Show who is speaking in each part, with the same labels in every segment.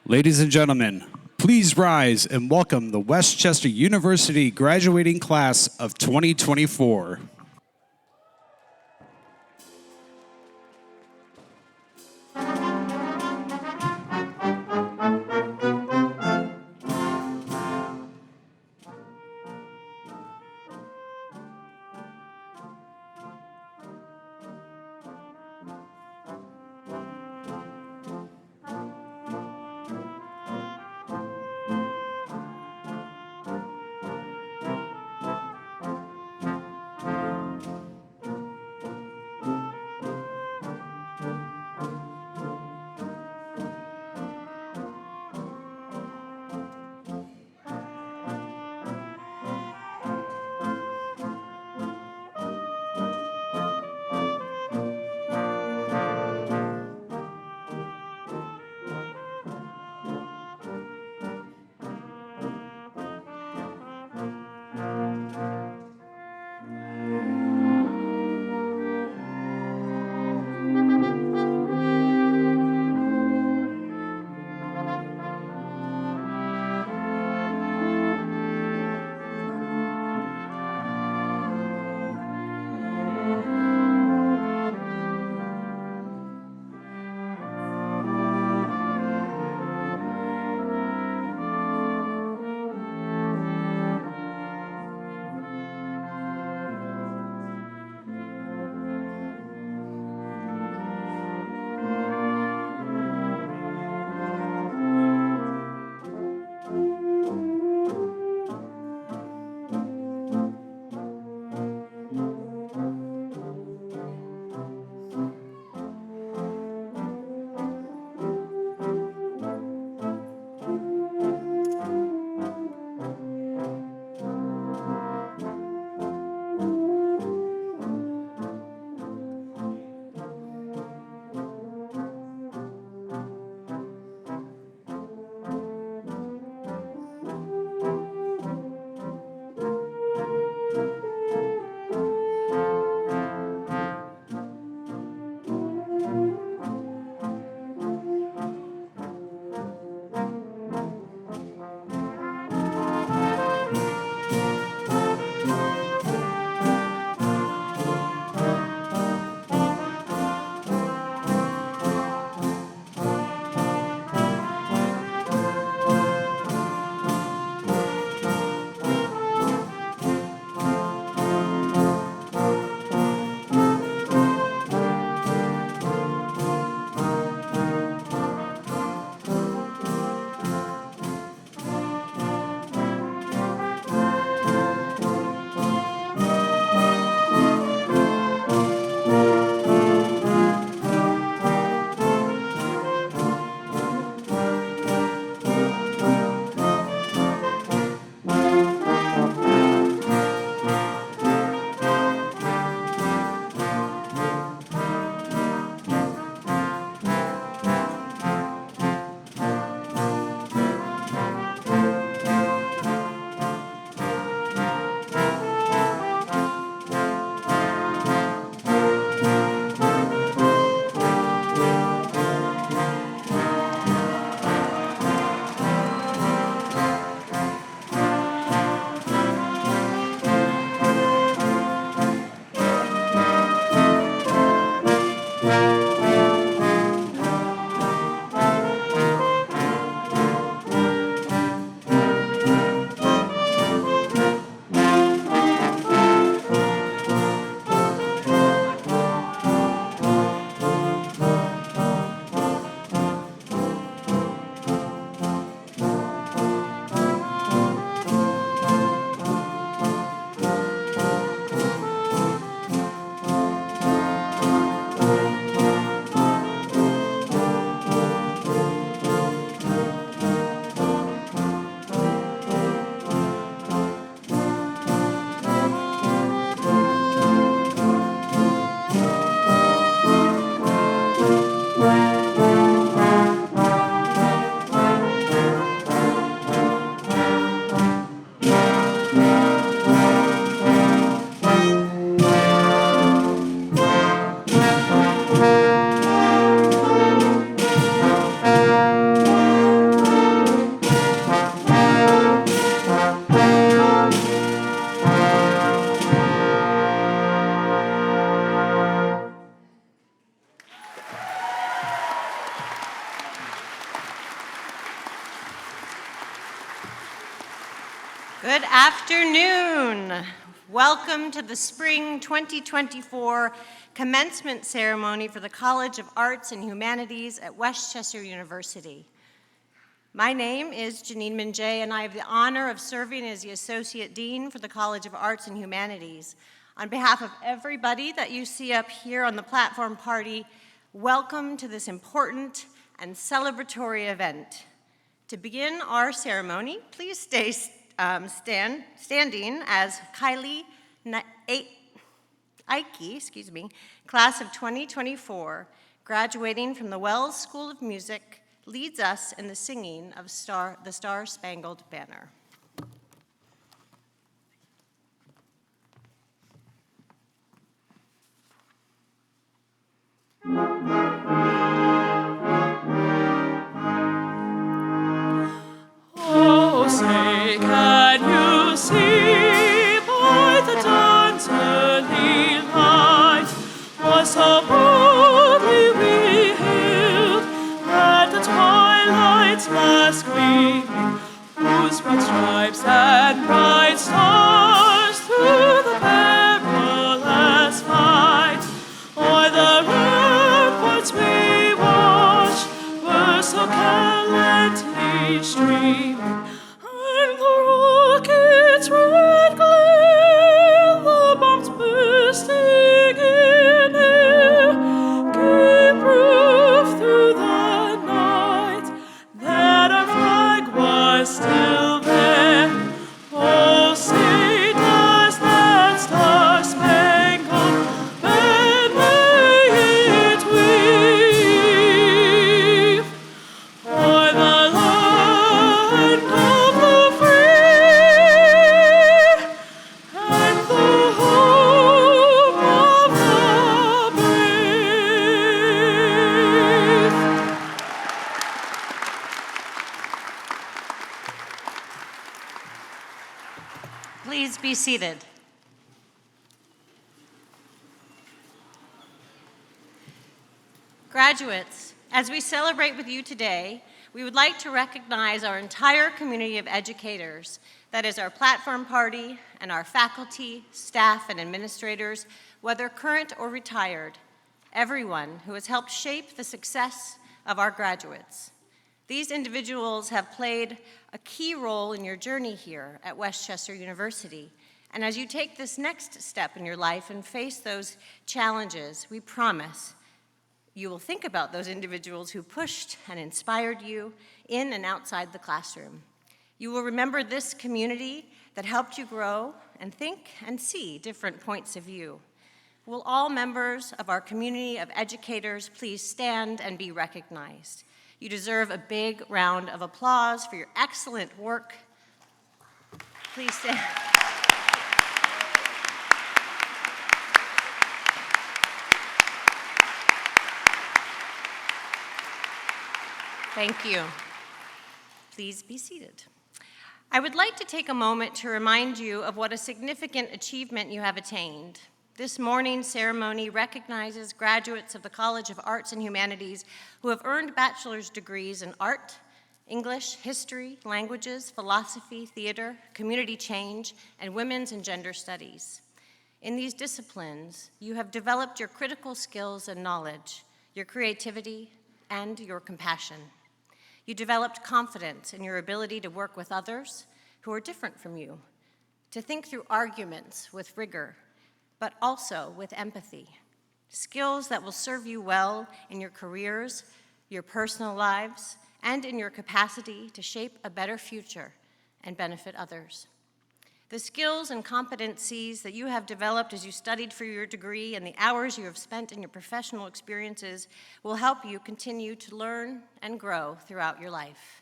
Speaker 1: Ladies and gentlemen, please rise and welcome the Westchester University graduating class of 2024.
Speaker 2: Good afternoon. Welcome to the Spring 2024 commencement ceremony for the College of Arts and Humanities at Westchester University. My name is Janine Minjay, and I have the honor of serving as the Associate Dean for the College of Arts and Humanities. On behalf of everybody that you see up here on the platform party, welcome to this important and celebratory event. To begin our ceremony, please stay standing as Kylie Ike, class of 2024, graduating from the Wells School of Music, leads us in the singing of the Star-Spangled Banner.
Speaker 3: Oh, say, can you see by the dawn's early light what so boldly we hailed at the twilight's last gleaming, whose broad stripes and bright stars through the perilous fight o'er the ramparts we watched were so gallantly streaming, and the rocket's red glare, the bombs bursting in air, gave proof through the night that our flag was still there. Oh, say does that star-spangled banner yet wave o'er the land of the free and the home of the brave?
Speaker 2: Please be seated. Graduates, as we celebrate with you today, we would like to recognize our entire community of educators, that is our platform party and our faculty, staff, and administrators, whether current or retired, everyone who has helped shape the success of our graduates. These individuals have played a key role in your journey here at Westchester University. And as you take this next step in your life and face those challenges, we promise you will think about those individuals who pushed and inspired you in and outside the classroom. You will remember this community that helped you grow and think and see different points of view. Will all members of our community of educators please stand and be recognized? You deserve a big round of applause for your excellent work. Please stand. Thank you. Please be seated. I would like to take a moment to remind you of what a significant achievement you have attained. This morning's ceremony recognizes graduates of the College of Arts and Humanities who have earned bachelor's degrees in art, English, history, languages, philosophy, theater, community change, and women's and gender studies. In these disciplines, you have developed your critical skills and knowledge, your creativity, and your compassion. You developed confidence in your ability to work with others who are different from you, to think through arguments with rigor, but also with empathy, skills that will serve you well in your careers, your personal lives, and in your capacity to shape a better future and benefit others. The skills and competencies that you have developed as you studied for your degree and the hours you have spent in your professional experiences will help you continue to learn and grow throughout your life.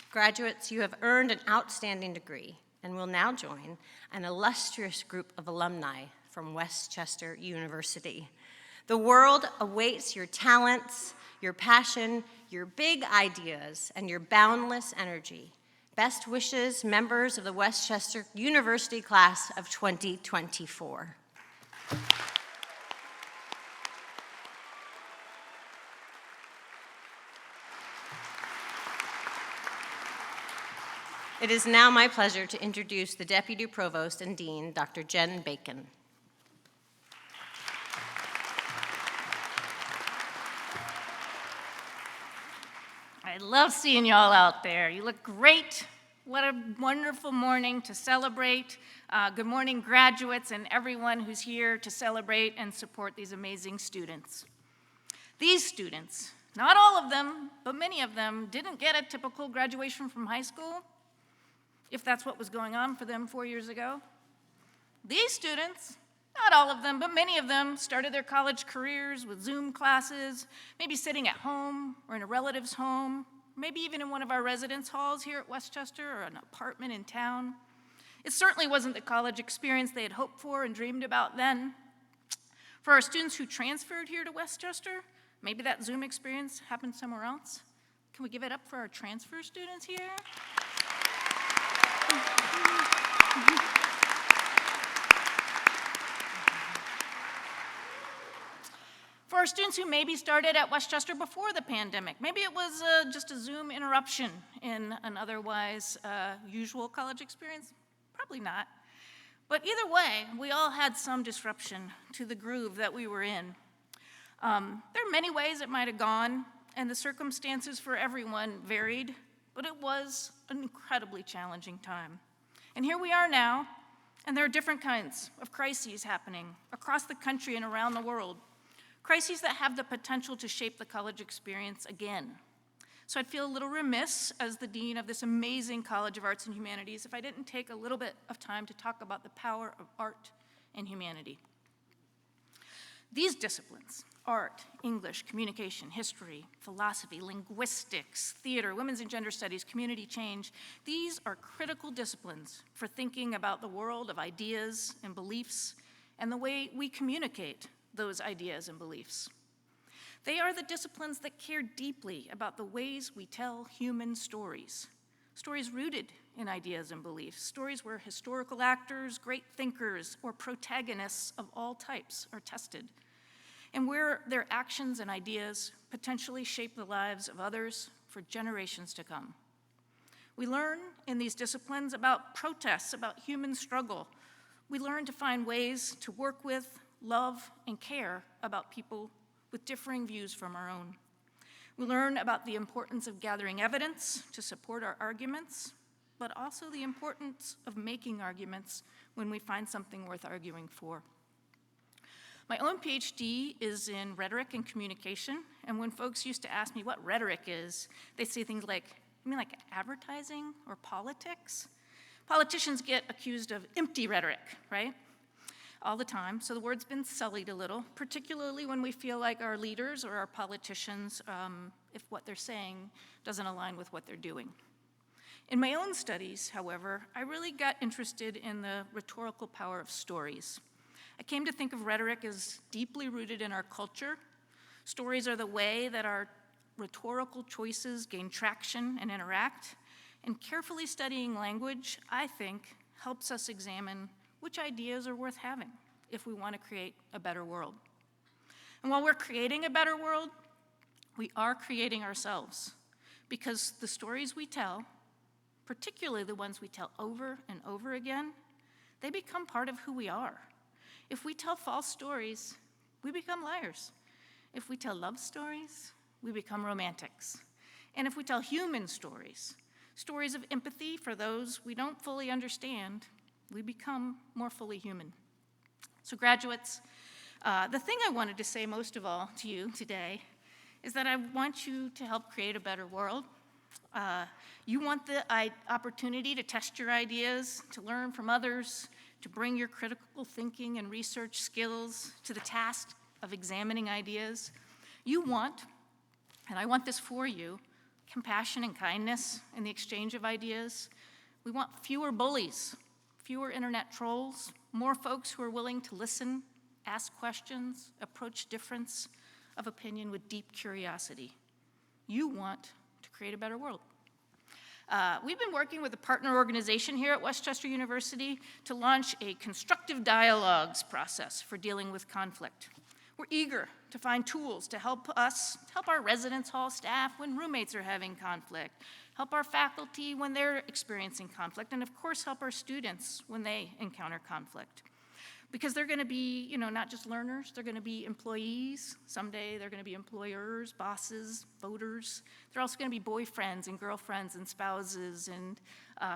Speaker 2: Graduates, you have earned an outstanding degree and will now join an illustrious group of alumni from Westchester University. The world awaits your talents, your passion, your big ideas, and your boundless energy. Best wishes, members of the Westchester University class of 2024. It is now my pleasure to introduce the Deputy Provost and Dean, Dr. Jen Bacon.
Speaker 4: I love seeing y'all out there. You look great. What a wonderful morning to celebrate. Good morning, graduates, and everyone who's here to celebrate and support these amazing students. These students, not all of them, but many of them, didn't get a typical graduation from high school, if that's what was going on for them 4 years ago. These students, not all of them, but many of them, started their college careers with Zoom classes, maybe sitting at home or in a relative's home, maybe even in one of our residence halls here at Westchester or an apartment in town. It certainly wasn't the college experience they had hoped for and dreamed about then. For our students who transferred here to Westchester, maybe that Zoom experience happened somewhere else. Can we give it up for our transfer students here? For our students who maybe started at Westchester before the pandemic, maybe it was just a Zoom interruption in an otherwise usual college experience. Probably not. But either way, we all had some disruption to the groove that we were in. There are many ways it might have gone, and the circumstances for everyone varied, but it was an incredibly challenging time. And here we are now, and there are different kinds of crises happening across the country and around the world. Crises that have the potential to shape the college experience again. So I'd feel a little remiss as the dean of this amazing College of Arts and Humanities if I didn't take a little bit of time to talk about the power of art and humanity. These disciplines, art, English, communication, history, philosophy, linguistics, theater, women's and gender studies, community change, these are critical disciplines for thinking about the world of ideas and beliefs and the way we communicate those ideas and beliefs. They are the disciplines that care deeply about the ways we tell human stories, stories rooted in ideas and beliefs, stories where historical actors, great thinkers, or protagonists of all types are tested, and where their actions and ideas potentially shape the lives of others for generations to come. We learn in these disciplines about protests, about human struggle. We learn to find ways to work with, love, and care about people with differing views from our own. We learn about the importance of gathering evidence to support our arguments, but also the importance of making arguments when we find something worth arguing for. My own PhD is in rhetoric and communication, and when folks used to ask me what rhetoric is, they'd say things like, you mean like advertising or politics? Politicians get accused of empty rhetoric, right? All the time, so the word's been sullied a little, particularly when we feel like our leaders or our politicians, if what they're saying doesn't align with what they're doing. In my own studies, however, I really got interested in the rhetorical power of stories. I came to think of rhetoric as deeply rooted in our culture. Stories are the way that our rhetorical choices gain traction and interact, and carefully studying language, I think, helps us examine which ideas are worth having if we want to create a better world. And while we're creating a better world, we are creating ourselves, because the stories we tell, particularly the ones we tell over and over again, they become part of who we are. If we tell false stories, we become liars. If we tell love stories, we become romantics. And if we tell human stories, stories of empathy for those we don't fully understand, we become more fully human. So graduates, the thing I wanted to say most of all to you today is that I want you to help create a better world. You want the opportunity to test your ideas, to learn from others, to bring your critical thinking and research skills to the task of examining ideas. You want, and I want this for you, compassion and kindness in the exchange of ideas. We want fewer bullies, fewer internet trolls, more folks who are willing to listen, ask questions, approach difference of opinion with deep curiosity. You want to create a better world. We've been working with a partner organization here at Westchester University to launch a constructive dialogues process for dealing with conflict. We're eager to find tools to help our residence hall staff when roommates are having conflict, help our faculty when they're experiencing conflict, and of course help our students when they encounter conflict. Because they're gonna be, not just learners, they're gonna be employees. Someday they're gonna be employers, bosses, voters. They're also gonna be boyfriends and girlfriends and spouses and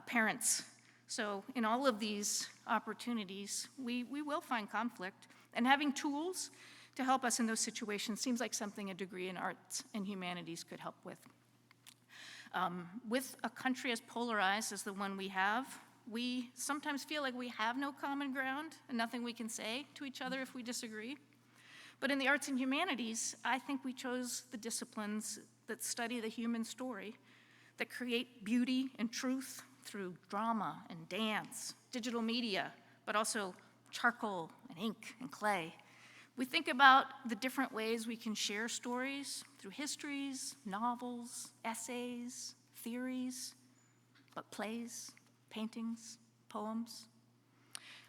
Speaker 4: parents. So in all of these opportunities, we will find conflict, and having tools to help us in those situations seems like something a degree in arts and humanities could help with. With a country as polarized as the one we have, we sometimes feel like we have no common ground and nothing we can say to each other if we disagree. But in the arts and humanities, I think we chose the disciplines that study the human story, that create beauty and truth through drama and dance, digital media, but also charcoal and ink and clay. We think about the different ways we can share stories through histories, novels, essays, theories, but plays, paintings, poems.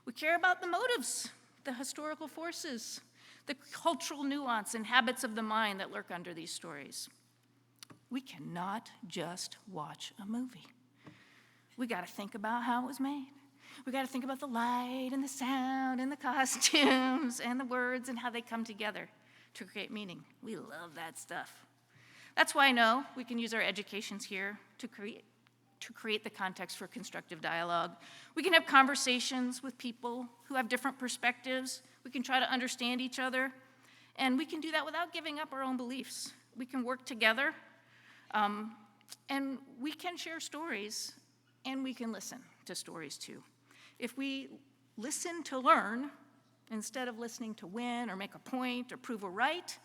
Speaker 4: We care about the motives, the historical forces, the cultural nuance and habits of the mind that lurk under these stories. We cannot just watch a movie. We gotta think about how it was made. We gotta think about the light and the sound and the costumes and the words and how they come together to create meaning. We love that stuff. That's why I know we can use our educations here to create the context for constructive dialogue. We can have conversations with people who have different perspectives. We can try to understand each other, and we can do that without giving up our own beliefs. We can work together, and we can share stories, and we can listen to stories too. If we listen to learn instead of listening to win or make a point or prove a right,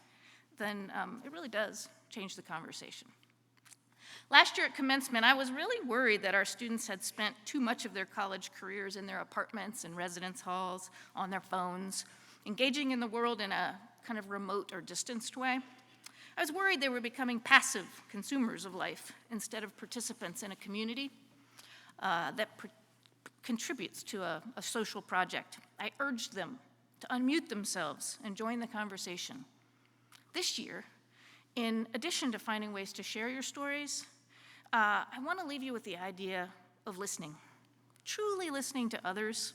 Speaker 4: then it really does change the conversation. Last year at commencement, I was really worried that our students had spent too much of their college careers in their apartments and residence halls, on their phones, engaging in the world in a kind of remote or distanced way. I was worried they were becoming passive consumers of life instead of participants in a community that contributes to a social project. I urged them to unmute themselves and join the conversation. This year, in addition to finding ways to share your stories, I want to leave you with the idea of listening, truly listening to others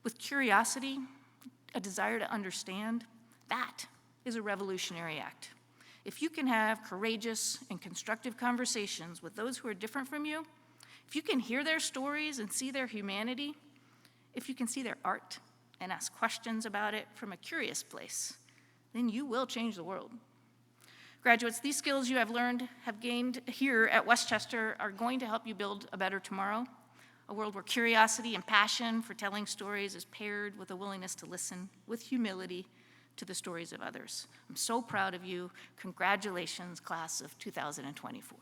Speaker 4: with curiosity, a desire to understand. That is a revolutionary act. If you can have courageous and constructive conversations with those who are different from you, if you can hear their stories and see their humanity, if you can see their art and ask questions about it from a curious place, then you will change the world. Graduates, these skills you have gained here at Westchester are going to help you build a better tomorrow, a world where curiosity and passion for telling stories is paired with a willingness to listen with humility to the stories of others. I'm so proud of you. Congratulations, class of 2024.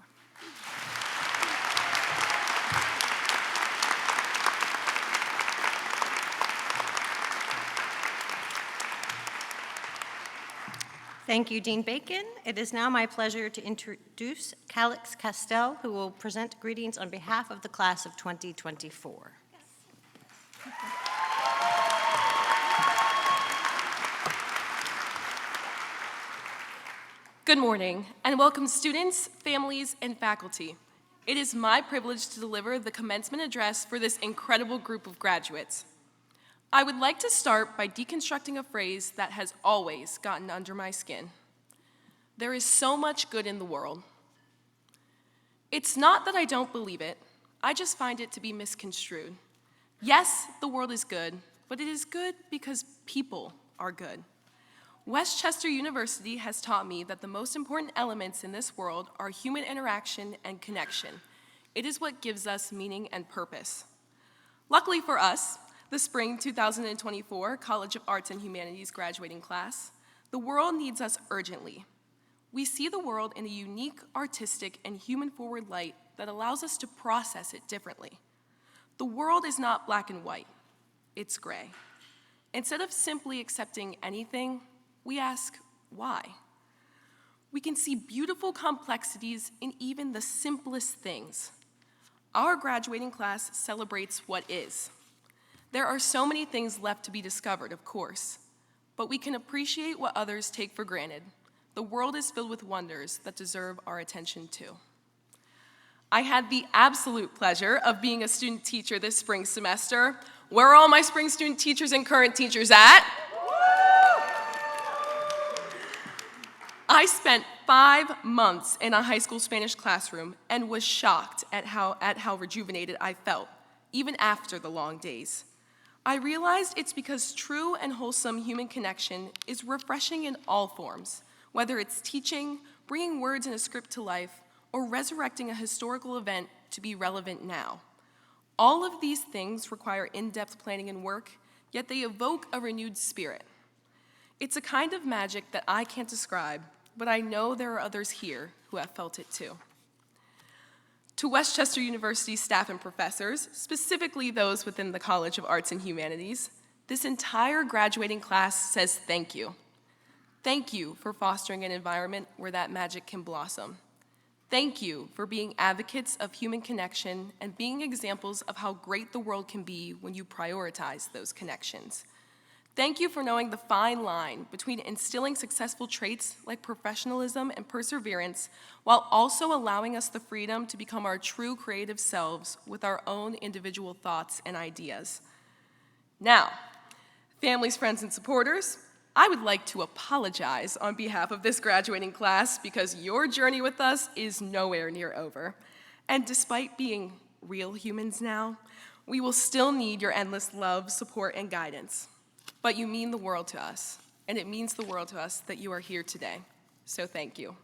Speaker 2: Thank you, Dean Bacon. It is now my pleasure to introduce Calix Castell, who will present greetings on behalf of the class of 2024.
Speaker 5: Good morning, and welcome students, families, and faculty. It is my privilege to deliver the commencement address for this incredible group of graduates. I would like to start by deconstructing a phrase that has always gotten under my skin. There is so much good in the world. It's not that I don't believe it, I just find it to be misconstrued. Yes, the world is good, but it is good because people are good. Westchester University has taught me that the most important elements in this world are human interaction and connection. It is what gives us meaning and purpose. Luckily for us, the spring 2024 College of Arts and Humanities graduating class, the world needs us urgently. We see the world in a unique, artistic, and human-forward light that allows us to process it differently. The world is not black and white, it's gray. Instead of simply accepting anything, we ask, why? We can see beautiful complexities in even the simplest things. Our graduating class celebrates what is. There are so many things left to be discovered, of course, but we can appreciate what others take for granted. The world is filled with wonders that deserve our attention too. I had the absolute pleasure of being a student teacher this spring semester. Where are all my spring student teachers and current teachers at? I spent 5 months in a high school Spanish classroom and was shocked at how rejuvenated I felt, even after the long days. I realized it's because true and wholesome human connection is refreshing in all forms, whether it's teaching, bringing words in a script to life, or resurrecting a historical event to be relevant now. All of these things require in-depth planning and work, yet they evoke a renewed spirit. It's a kind of magic that I can't describe, but I know there are others here who have felt it too. To Westchester University staff and professors, specifically those within the College of Arts and Humanities, this entire graduating class says thank you. Thank you for fostering an environment where that magic can blossom. Thank you for being advocates of human connection and being examples of how great the world can be when you prioritize those connections. Thank you for knowing the fine line between instilling successful traits like professionalism and perseverance while also allowing us the freedom to become our true creative selves with our own individual thoughts and ideas. Now, families, friends, and supporters, I would like to apologize on behalf of this graduating class because your journey with us is nowhere near over. And despite being real humans now, we will still need your endless love, support, and guidance. But you mean the world to us, and it means the world to us that you are here today. So thank you.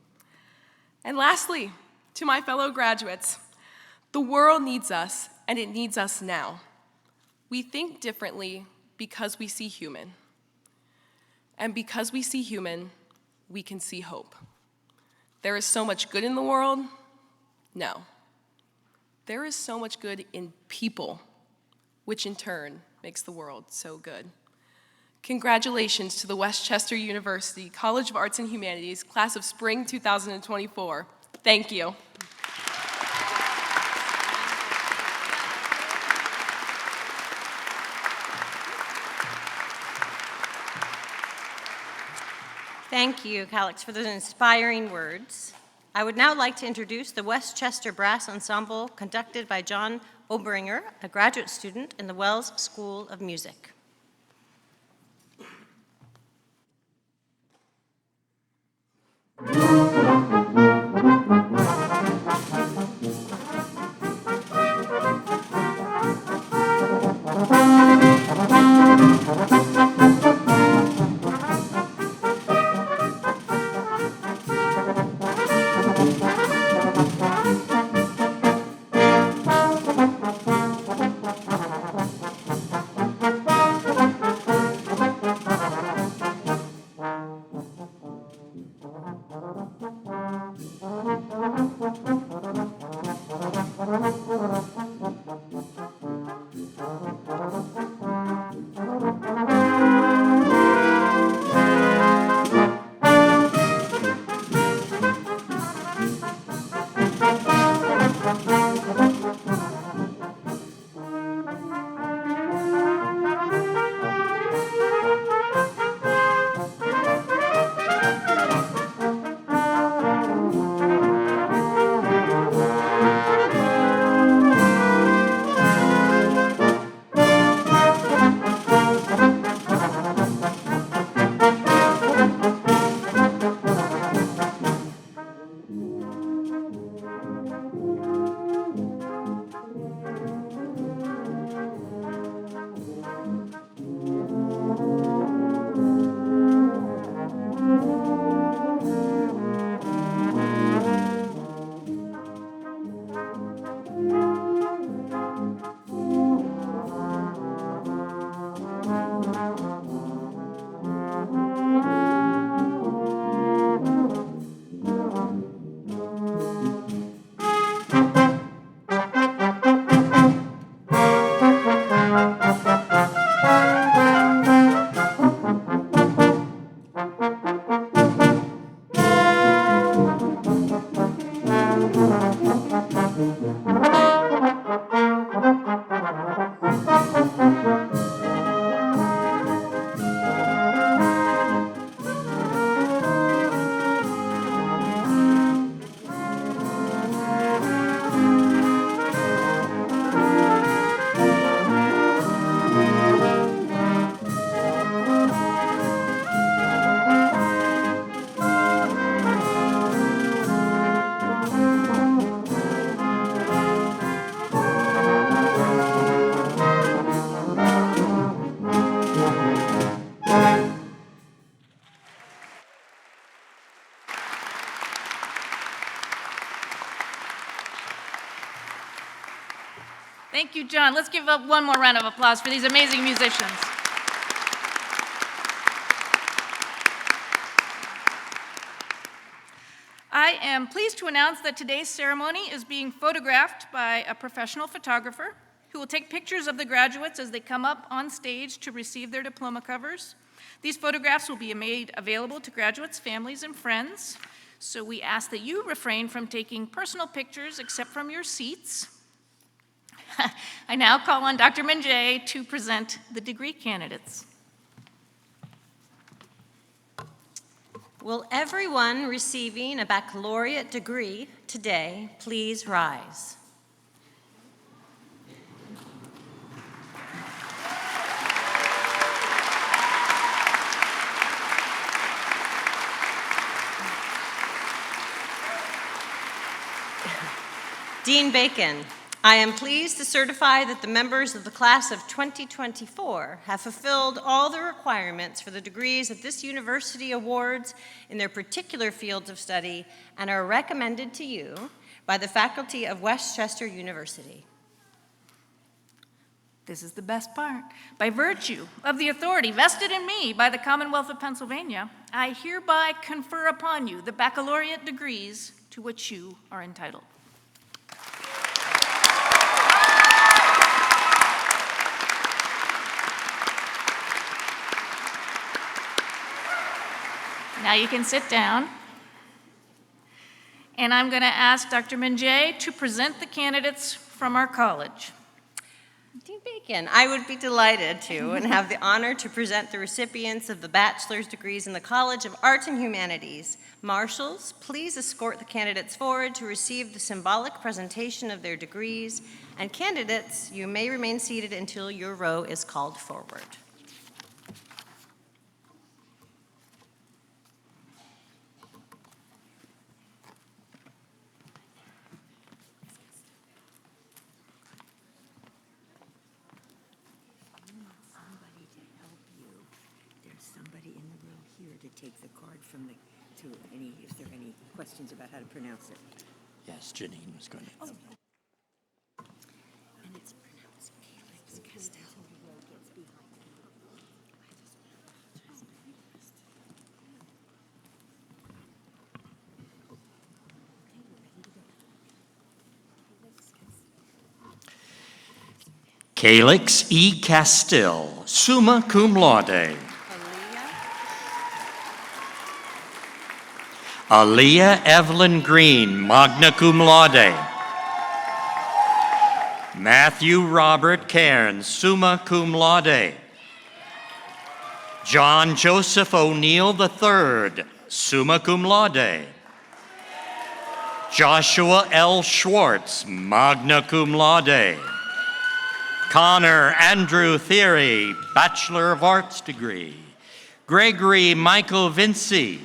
Speaker 5: And lastly, to my fellow graduates, the world needs us, and it needs us now. We think differently because we see human. And because we see human, we can see hope. There is so much good in the world? No. There is so much good in people, which in turn makes the world so good. Congratulations to the Westchester University College of Arts and Humanities, class of spring 2024. Thank you.
Speaker 2: Thank you, Calix, for those inspiring words. I would now like to introduce the Westchester Brass Ensemble, conducted by John Obringer, a graduate student in the Wells School of Music.
Speaker 4: Thank you, John. Let's give up one more round of applause for these amazing musicians. I am pleased to announce that today's ceremony is being photographed by a professional photographer who will take pictures of the graduates as they come up on stage to receive their diploma covers. These photographs will be made available to graduates, families, and friends. So we ask that you refrain from taking personal pictures except from your seats. I now call on Dr. Minjay to present the degree candidates.
Speaker 2: Will everyone receiving a baccalaureate degree today please rise? Dean Bacon, I am pleased to certify that the members of the class of 2024 have fulfilled all the requirements for the degrees that this university awards in their particular fields of study and are recommended to you by the faculty of Westchester University.
Speaker 4: This is the best part. By virtue of the authority vested in me by the Commonwealth of Pennsylvania, I hereby confer upon you the baccalaureate degrees to which you are entitled. Now you can sit down. And I'm going to ask Dr. Minjay to present the candidates from our college.
Speaker 2: Dean Bacon, I would be delighted to and have the honor to present the recipients of the bachelor's degrees in the College of Arts and Humanities. Marshals, please escort the candidates forward to receive the symbolic presentation of their degrees. And candidates, you may remain seated until your row is called forward.
Speaker 6: Take the card from the, if there are any questions about how to pronounce it.
Speaker 7: Yes, Janine was going to.
Speaker 6: Oh. And it's pronounced Calyx Castell.
Speaker 7: Calyx E. Castile, summa cum laude. Aaliyah Evelyn Green, magna cum laude. Matthew Robert Cairns, summa cum laude. John Joseph O'Neill III, summa cum laude. Joshua L. Schwartz, magna cum laude. Connor Andrew Thierry, Bachelor of Arts degree. Gregory Michael Vinci.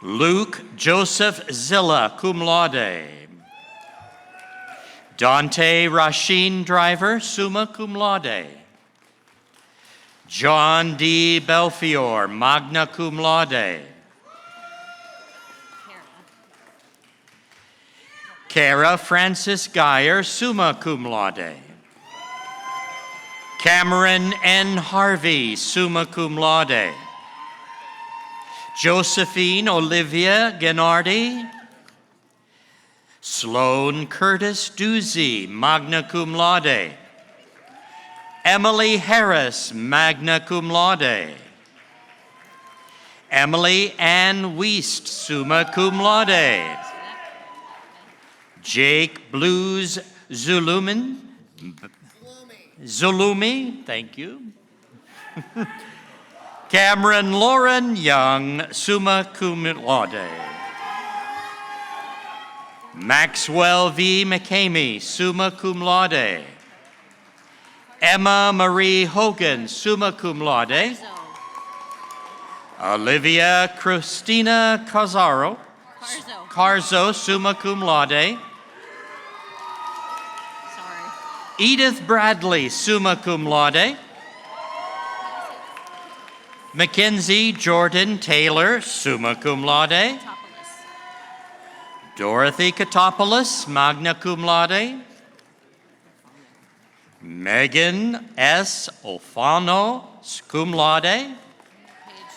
Speaker 7: Luke Joseph Zilla, cum laude. Dante Rasheen Driver, summa cum laude. John D. Belfiore, magna cum laude. Kara Francis Geyer, summa cum laude. Cameron N. Harvey, summa cum laude. Josephine Olivia Gennardi. Sloan Curtis Doozy, magna cum laude. Emily Harris, magna cum laude. Emily Ann Wiest, summa cum laude. Jake Blues Zulumi, thank you. Cameron Lauren Young, summa cum laude. Maxwell V. McCamey, summa cum laude. Emma Marie Hogan, summa cum laude. Olivia Christina Carzo, summa cum laude. Edith Bradley, summa cum laude. Mackenzie Jordan Taylor, summa cum laude. Dorothy Katopoulos, magna cum laude. Megan S. Ofano, cum laude.
Speaker 2: Paige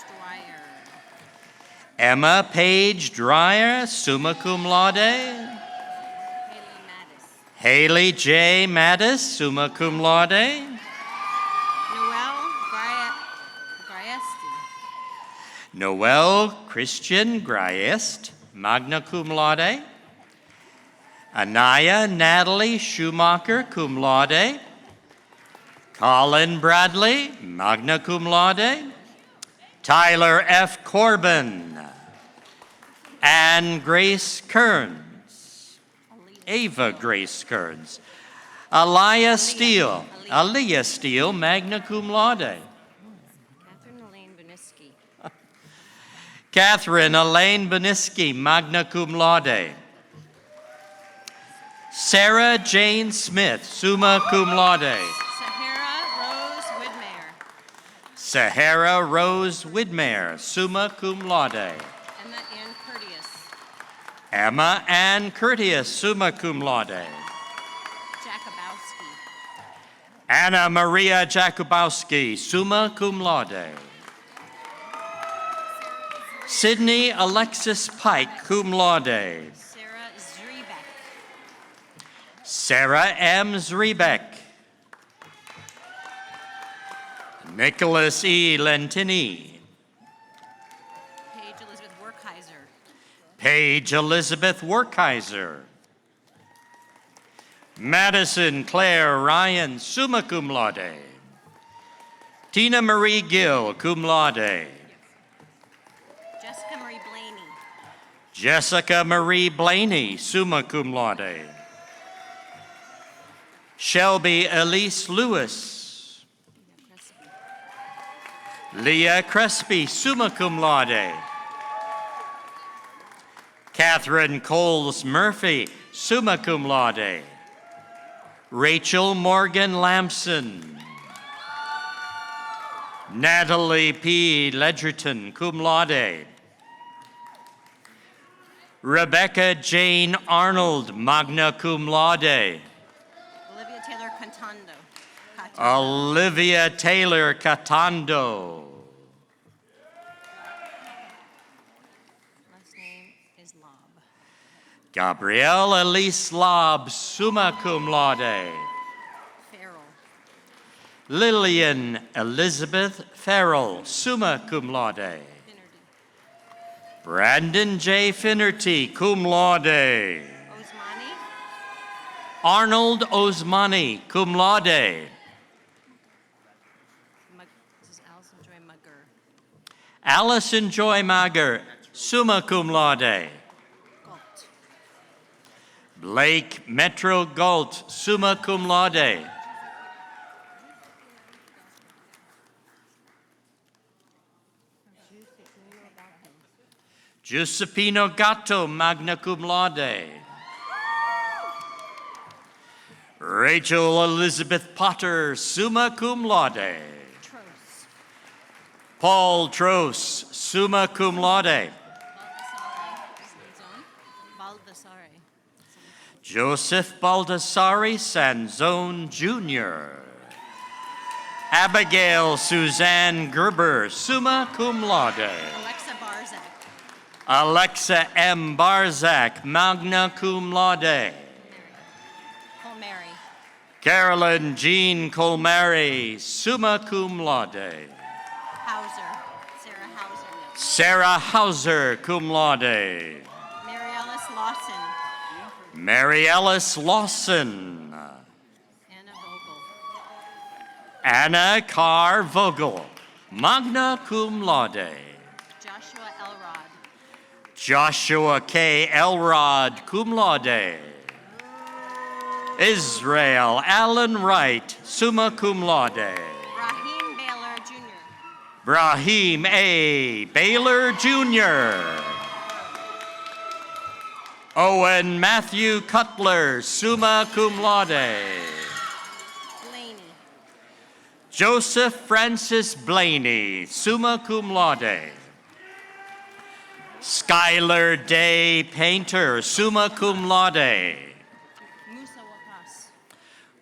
Speaker 2: Dwyer.
Speaker 7: Emma Page Dreyer, summa cum laude.
Speaker 2: Haley Mattis.
Speaker 7: Haley J. Mattis, summa cum laude.
Speaker 2: Noel Griesti.
Speaker 7: Noel Christian Griest, magna cum laude. Anaya Natalie Schumacher, cum laude. Colin Bradley, magna cum laude. Tyler F. Corbin. Anne Grace Kearns. Ava Grace Kearns. Aliyah Steele, magna cum laude.
Speaker 2: Catherine Elaine Beniski.
Speaker 7: Catherine Elaine Beniski, magna cum laude. Sarah Jane Smith, summa cum laude.
Speaker 2: Sahara Rose Widmer.
Speaker 7: Sahara Rose Widmer, summa cum laude.
Speaker 2: Emma Ann Curtius.
Speaker 7: Emma Ann Curtius, summa cum laude.
Speaker 2: Jakubowski.
Speaker 7: Anna Maria Jakubowski, summa cum laude. Sydney Alexis Pike, cum laude.
Speaker 2: Sarah Zrebeck.
Speaker 7: Sarah M. Zrebeck. Nicholas E. Lentini.
Speaker 2: Paige Elizabeth Werkheiser.
Speaker 7: Paige Elizabeth Werkheiser. Madison Claire Ryan, summa cum laude. Tina Marie Gill, cum laude.
Speaker 2: Jessica Marie Blaney.
Speaker 7: Jessica Marie Blaney, summa cum laude. Shelby Elise Lewis. Leah Crespi, summa cum laude. Catherine Coles Murphy, summa cum laude. Rachel Morgan Lamson. Natalie P. Ledgerton, cum laude. Rebecca Jane Arnold, magna cum laude.
Speaker 2: Olivia Taylor Cantando.
Speaker 7: Olivia Taylor Catando.
Speaker 2: Last name is Lob.
Speaker 7: Gabrielle Elise Lobb, summa cum laude.
Speaker 2: Farrell.
Speaker 7: Lillian Elizabeth Farrell, summa cum laude.
Speaker 2: Finnerty.
Speaker 7: Brandon J. Finnerty, cum laude.
Speaker 2: Osmani.
Speaker 7: Arnold Osmani, cum laude.
Speaker 2: This is Allison Joy Mugger.
Speaker 7: Allison Joy Mager, summa cum laude.
Speaker 2: Galt.
Speaker 7: Blake Metro Galt, summa cum laude. Giuseppino Gatto, magna cum laude. Rachel Elizabeth Potter, summa cum laude.
Speaker 2: Trost.
Speaker 7: Paul Trost, summa cum laude.
Speaker 2: Baldassare.
Speaker 7: Joseph Baldassari Sanzone Jr. Abigail Suzanne Gerber, summa cum laude.
Speaker 2: Alexa Barzak.
Speaker 7: Alexa M. Barzak, magna cum laude.
Speaker 2: Colmary.
Speaker 7: Carolyn Jean Colmary, summa cum laude.
Speaker 2: Hauser. Sarah Hauser.
Speaker 7: Sarah Hauser, cum laude.
Speaker 2: Mary Ellis Lawson.
Speaker 7: Mary Ellis Lawson.
Speaker 2: Anna Vogel.
Speaker 7: Anna Carr Vogel, magna cum laude.
Speaker 2: Joshua Elrod.
Speaker 7: Joshua K. Elrod, cum laude. Israel Allen Wright, summa cum laude.
Speaker 2: Raheem Baylor Jr.
Speaker 7: Brahim A. Baylor Jr. Owen Matthew Cutler, summa cum laude.
Speaker 2: Blaney.
Speaker 7: Joseph Francis Blaney, summa cum laude. Skylar Day Painter, summa cum laude.
Speaker 2: Musa Wakas.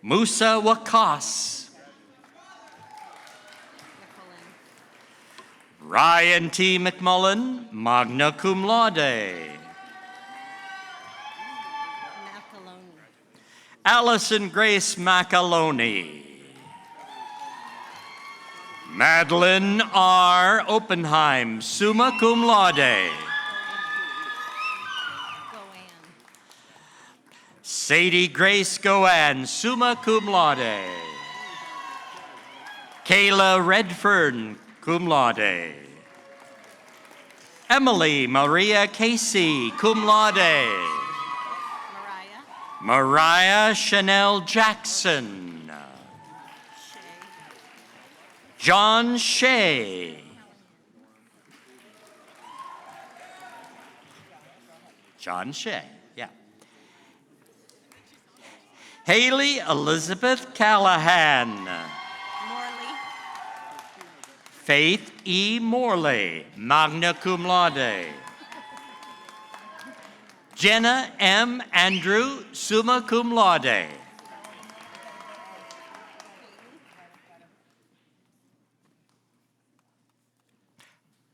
Speaker 7: Musa Wakas. Ryan T. McMullen, magna cum laude.
Speaker 2: Macaloni.
Speaker 7: Allison Grace Macaloni. Madeline R. Oppenheim, summa cum laude.
Speaker 2: Goan.
Speaker 7: Sadie Grace Goan, summa cum laude. Kayla Redfern, cum laude. Emily Maria Casey, cum laude.
Speaker 2: Mariah.
Speaker 7: Mariah Chanel Jackson.
Speaker 2: Shay.
Speaker 7: John Shea. John Shea, yeah. Haley Elizabeth Callahan.
Speaker 2: Morley.
Speaker 7: Faith E. Morley, magna cum laude. Jenna M. Andrew, summa cum laude.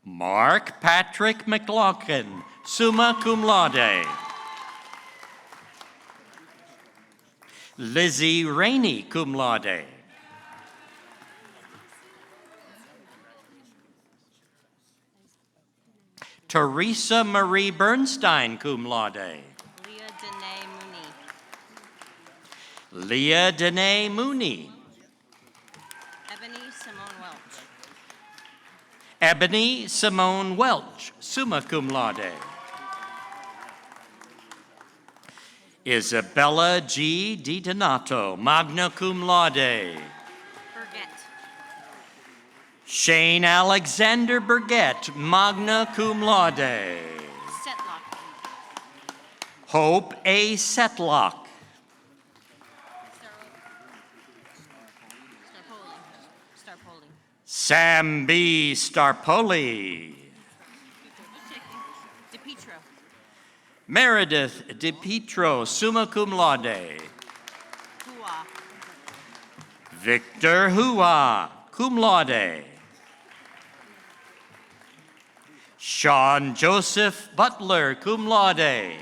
Speaker 7: Mark Patrick McLaughlin, summa cum laude. Lizzie Rainey, cum laude. Teresa Marie Bernstein, cum laude.
Speaker 2: Leah Danae Mooney.
Speaker 7: Leah Danae Mooney.
Speaker 2: Ebony Simone Welch.
Speaker 7: Ebony Simone Welch, summa cum laude. Isabella G. DiDonato, magna cum laude.
Speaker 2: Burgett.
Speaker 7: Shane Alexander Burgett, magna cum laude.
Speaker 2: Setlock.
Speaker 7: Hope A. Setlock.
Speaker 2: Starpoli.
Speaker 7: Sam B. Starpoli.
Speaker 2: DePietro.
Speaker 7: Meredith DePietro, summa cum laude.
Speaker 2: Hua.
Speaker 7: Victor Hua, cum laude. Sean Joseph Butler, cum laude.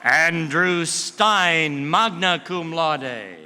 Speaker 7: Andrew Stein, magna cum laude.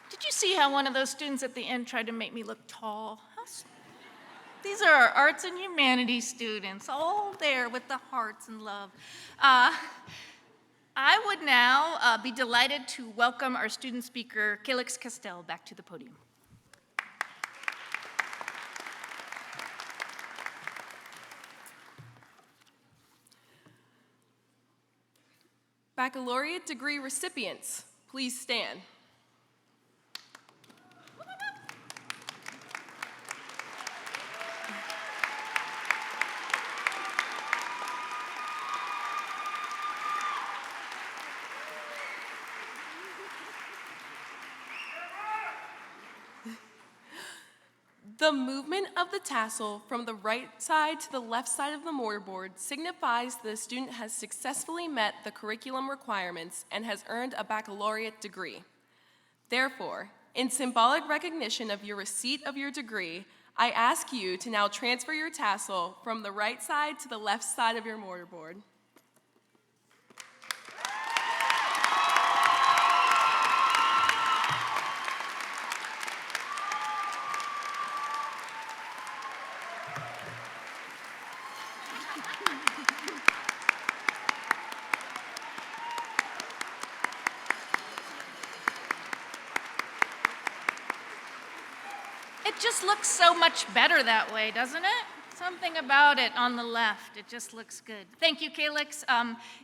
Speaker 4: Did you see how one of those students at the end tried to make me look tall? These are our arts and humanities students, all there with the hearts and love. I would now be delighted to welcome our student speaker, Calix Castell, back to the podium.
Speaker 5: Baccalaureate degree recipients, please stand. The movement of the tassel from the right side to the left side of the mortarboard signifies the student has successfully met the curriculum requirements and has earned a baccalaureate degree. Therefore, in symbolic recognition of your receipt of your degree, I ask you to now transfer your tassel from the right side to the left side of your mortarboard.
Speaker 4: It just looks so much better that way, doesn't it? Something about it on the left, it just looks good. Thank you, Calix.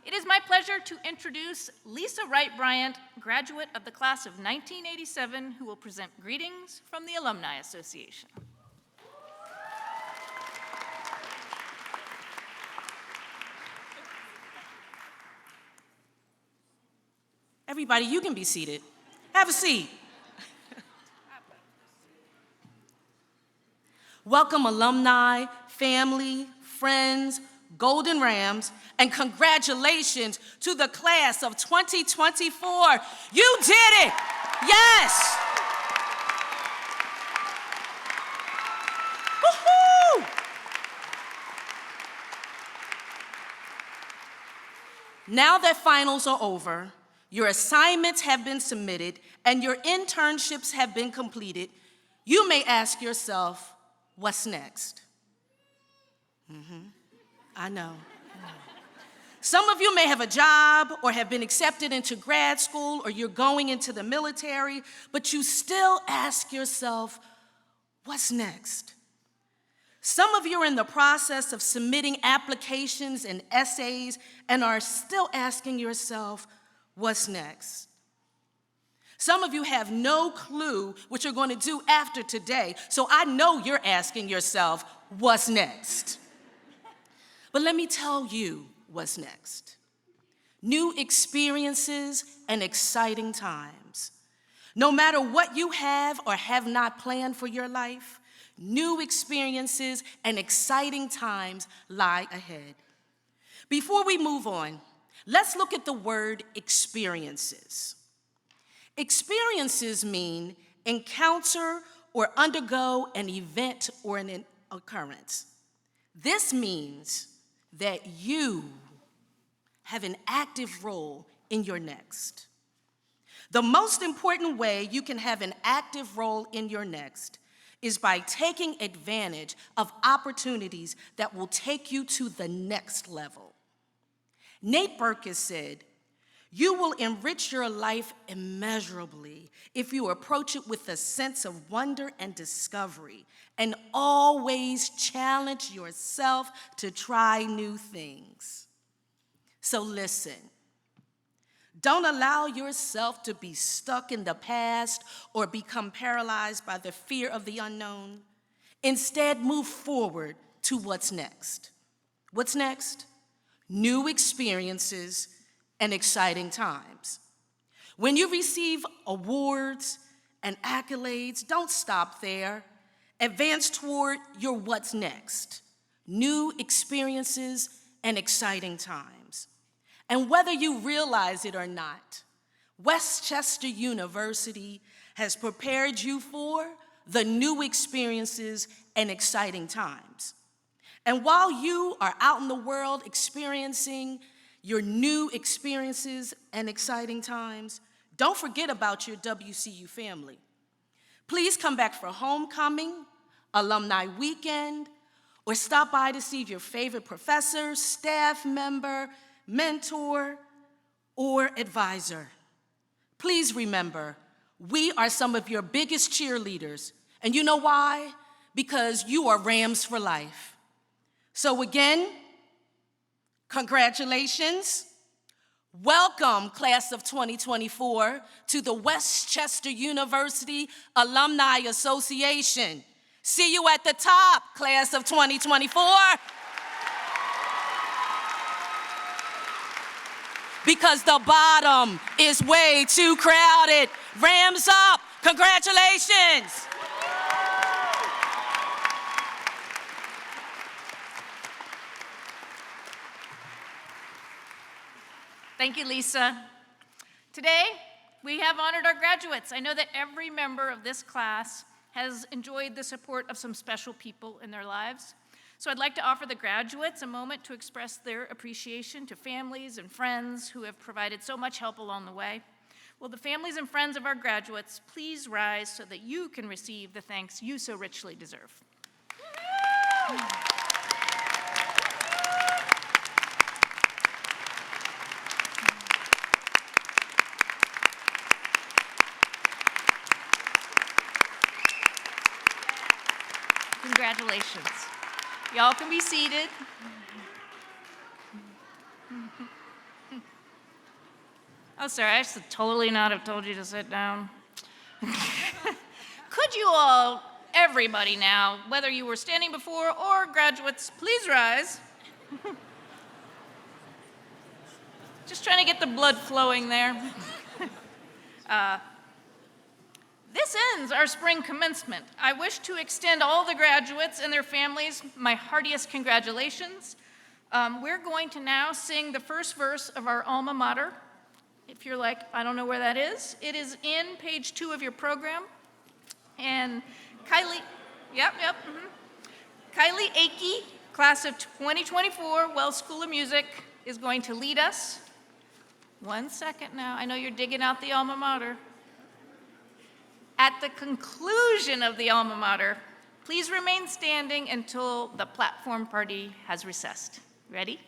Speaker 4: It is my pleasure to introduce Lisa Wright Bryant, graduate of the class of 1987, who will present greetings from the Alumni Association.
Speaker 8: Everybody, you can be seated. Have a seat. Welcome, alumni, family, friends, Golden Rams, and congratulations to the class of 2024. You did it! Yes! Woohoo! Now that finals are over, your assignments have been submitted, and your internships have been completed, you may ask yourself, what's next? I know. Some of you may have a job or have been accepted into grad school or you're going into the military, but you still ask yourself, what's next? Some of you are in the process of submitting applications and essays and are still asking yourself, what's next? Some of you have no clue what you're going to do after today, so I know you're asking yourself, what's next? But let me tell you what's next. New experiences and exciting times. No matter what you have or have not planned for your life, new experiences and exciting times lie ahead. Before we move on, let's look at the word experiences. Experiences mean encounter or undergo an event or an occurrence. This means that you have an active role in your next. The most important way you can have an active role in your next is by taking advantage of opportunities that will take you to the next level. Nate Berkus said, "You will enrich your life immeasurably if you approach it with a sense of wonder and discovery, and always challenge yourself to try new things." So listen, don't allow yourself to be stuck in the past or become paralyzed by the fear of the unknown. Instead, move forward to what's next. What's next? New experiences and exciting times. When you receive awards and accolades, don't stop there. Advance toward your what's next. New experiences and exciting times. And whether you realize it or not, Westchester University has prepared you for the new experiences and exciting times. And while you are out in the world experiencing your new experiences and exciting times, don't forget about your WCU family. Please come back for homecoming, alumni weekend, or stop by to see your favorite professor, staff member, mentor, or advisor. Please remember, we are some of your biggest cheerleaders. And you know why? Because you are Rams for life. So again, congratulations. Welcome, class of 2024, to the Westchester University Alumni Association. See you at the top, class of 2024. Because the bottom is way too crowded. Rams up, congratulations.
Speaker 4: Thank you, Lisa. Today, we have honored our graduates. I know that every member of this class has enjoyed the support of some special people in their lives. So I'd like to offer the graduates a moment to express their appreciation to families and friends who have provided so much help along the way. Will the families and friends of our graduates please rise so that you can receive the thanks you so richly deserve. Congratulations. Y'all can be seated. Oh, sorry, I should totally not have told you to sit down. Could you all, everybody now, whether you were standing before or graduates, please rise. Just trying to get the blood flowing there. This ends our spring commencement. I wish to extend all the graduates and their families my heartiest congratulations. We're going to now sing the first verse of our alma mater. If you're like, I don't know where that is, it is in page 2 of your program. And Kylie, Kylie Akey, class of 2024, Wells School of Music, is going to lead us. 1 second now, I know you're digging out the alma mater. At the conclusion of the alma mater, please remain standing until the platform party has recessed. Ready?